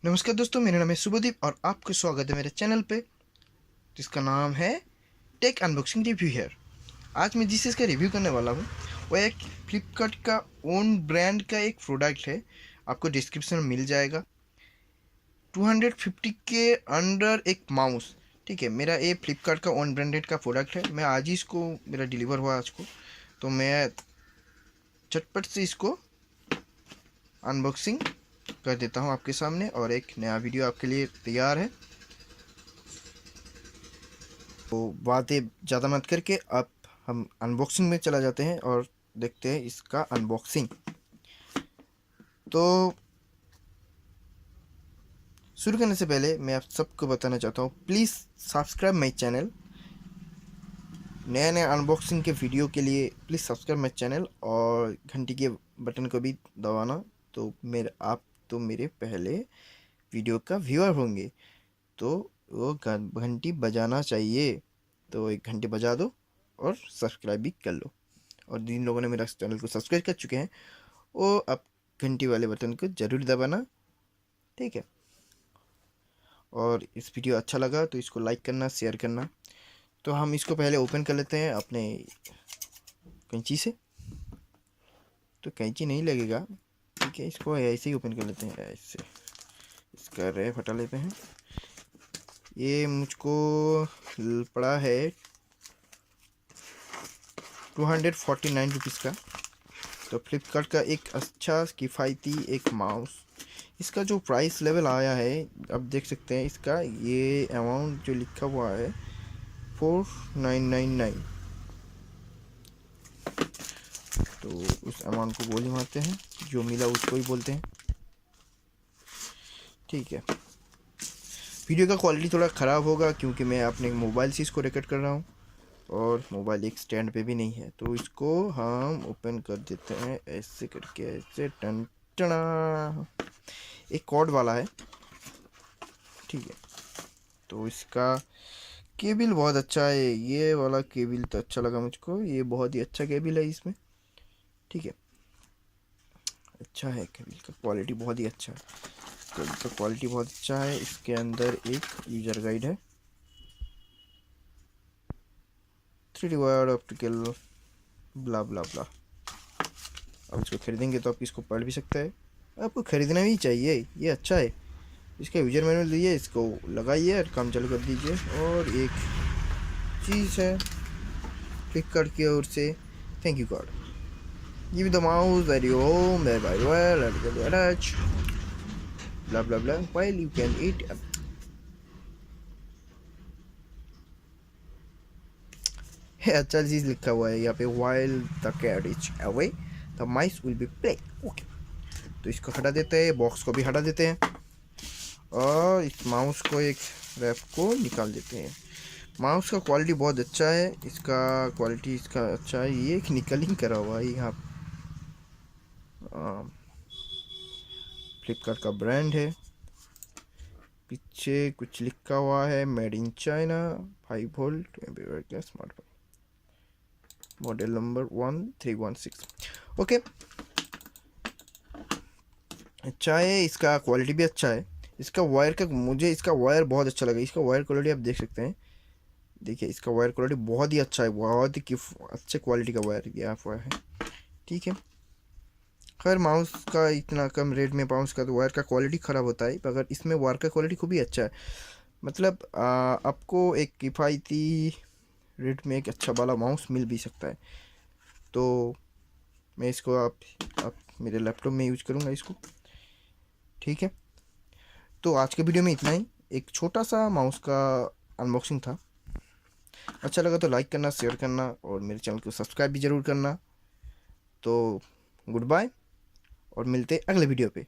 नमस्कार दोस्तों, मेरा नाम है शुभदीप और आपका स्वागत है मेरे चैनल पे, जिसका नाम है टेक अनबॉक्सिंग रिव्यू हेयर। आज मैं जिस चीज़ का रिव्यू करने वाला हूँ वो एक फ्लिपकार्ट का ओन ब्रांड का एक प्रोडक्ट है। आपको डिस्क्रिप्शन में मिल जाएगा। 250 के अंडर एक माउस। ठीक है, मेरा ये फ्लिपकार्ट का ओन ब्रांडेड का प्रोडक्ट है। मैं आज ही इसको, मेरा डिलीवर हुआ आज को, तो मैं झटपट से इसको अनबॉक्सिंग कर देता हूँ आपके सामने और एक नया वीडियो आपके लिए तैयार है। तो बातें ज़्यादा मत करके अब हम अनबॉक्सिंग में चला जाते हैं और देखते हैं इसका अनबॉक्सिंग। तो शुरू करने से पहले मैं आप सबको बताना चाहता हूँ, प्लीज़ सब्सक्राइब माई चैनल। नया नया अनबॉक्सिंग के वीडियो के लिए प्लीज़ सब्सक्राइब माई चैनल और घंटी के बटन को भी दबाना। तो आप तो मेरे पहले वीडियो का व्यूअर होंगे, तो वो घंटी बजाना चाहिए। तो एक घंटी बजा दो और सब्सक्राइब भी कर लो। और जिन लोगों ने मेरा चैनल को सब्सक्राइब कर चुके हैं वो अब घंटी वाले बटन को ज़रूर दबाना, ठीक है। और इस वीडियो अच्छा लगा तो इसको लाइक करना, शेयर करना। तो हम इसको पहले ओपन कर लेते हैं अपने कैंची से। तो कैंची नहीं लगेगा, ठीक है। इसको ऐसे ही ओपन कर लेते हैं, ऐसे इसका रैप हटा लेते हैं। ये मुझको पड़ा है 249 रुपीज़ का। तो फ्लिपकार्ट का एक अच्छा किफ़ायती एक माउस। इसका जो प्राइस लेवल आया है आप देख सकते हैं। इसका ये अमाउंट जो लिखा हुआ है 4999। तो उस अमाउंट को गोली मारते हैं, जो मिला उसको ही बोलते हैं, ठीक है। वीडियो का क्वालिटी थोड़ा ख़राब होगा क्योंकि मैं अपने मोबाइल से इसको रिकॉर्ड कर रहा हूँ और मोबाइल एक स्टैंड पे भी नहीं है। तो इसको हम ओपन कर देते हैं ऐसे करके, ऐसे टन टना। एक कॉर्ड वाला है, ठीक है। तो इसका केबल बहुत अच्छा है। ये वाला केबल तो अच्छा लगा मुझको, ये बहुत ही अच्छा केबल है इसमें, ठीक है। अच्छा है, केबल का क्वालिटी बहुत ही अच्छा है। केबल का क्वालिटी बहुत अच्छा है। इसके अंदर एक यूज़र गाइड है, 3D वायर ऑप्टिकल ब्ला ब्ला ब्ला। अब इसको खरीदेंगे तो आप इसको पढ़ भी सकते हैं। आपको खरीदना भी चाहिए, ये अच्छा है। इसका यूजर मैनुअल दीजिए, इसको लगाइए और काम चालू कर दीजिए। और एक चीज़ है फ्लिपकार्ट की ओर से, thank you card. Give the mouse that you home that by well at the attach blah blah blah while you can eat. अच्छा चीज़ लिखा हुआ है यहाँ पे, while the cat is away the mice will be play. Okay, तो इसको हटा देते हैं, बॉक्स को भी हटा देते हैं और इस माउस को एक रैप को निकाल देते हैं। माउस का क्वालिटी बहुत अच्छा है, इसका क्वालिटी इसका अच्छा है। ये एक निकलिंग करा हुआ है यहाँ। फ्लिपकार्ट का ब्रांड है, पीछे कुछ लिखा हुआ है made in China, 5 volt smartphone, model number 1316। Okay, अच्छा है, इसका क्वालिटी भी अच्छा है। इसका वायर का, मुझे इसका वायर बहुत अच्छा लगा। इसका वायर क्वालिटी आप देख सकते हैं, देखिए इसका वायर क्वालिटी बहुत ही अच्छा है, बहुत ही अच्छे क्वालिटी का वायर यहाँ पर है, ठीक है। खैर माउस का इतना कम रेट में माउस का तो वायर का क्वालिटी ख़राब होता है, मगर इसमें वायर का क्वालिटी खूब ही अच्छा है। मतलब आपको एक किफ़ायती रेट में एक अच्छा वाला माउस मिल भी सकता है। तो मैं इसको आप मेरे लैपटॉप में यूज करूँगा इसको, ठीक है। तो आज के वीडियो में इतना ही, एक छोटा सा माउस का अनबॉक्सिंग था। अच्छा लगा तो लाइक करना, शेयर करना और मेरे चैनल को सब्सक्राइब भी ज़रूर करना। तो गुड बाय और मिलते अगले वीडियो पे।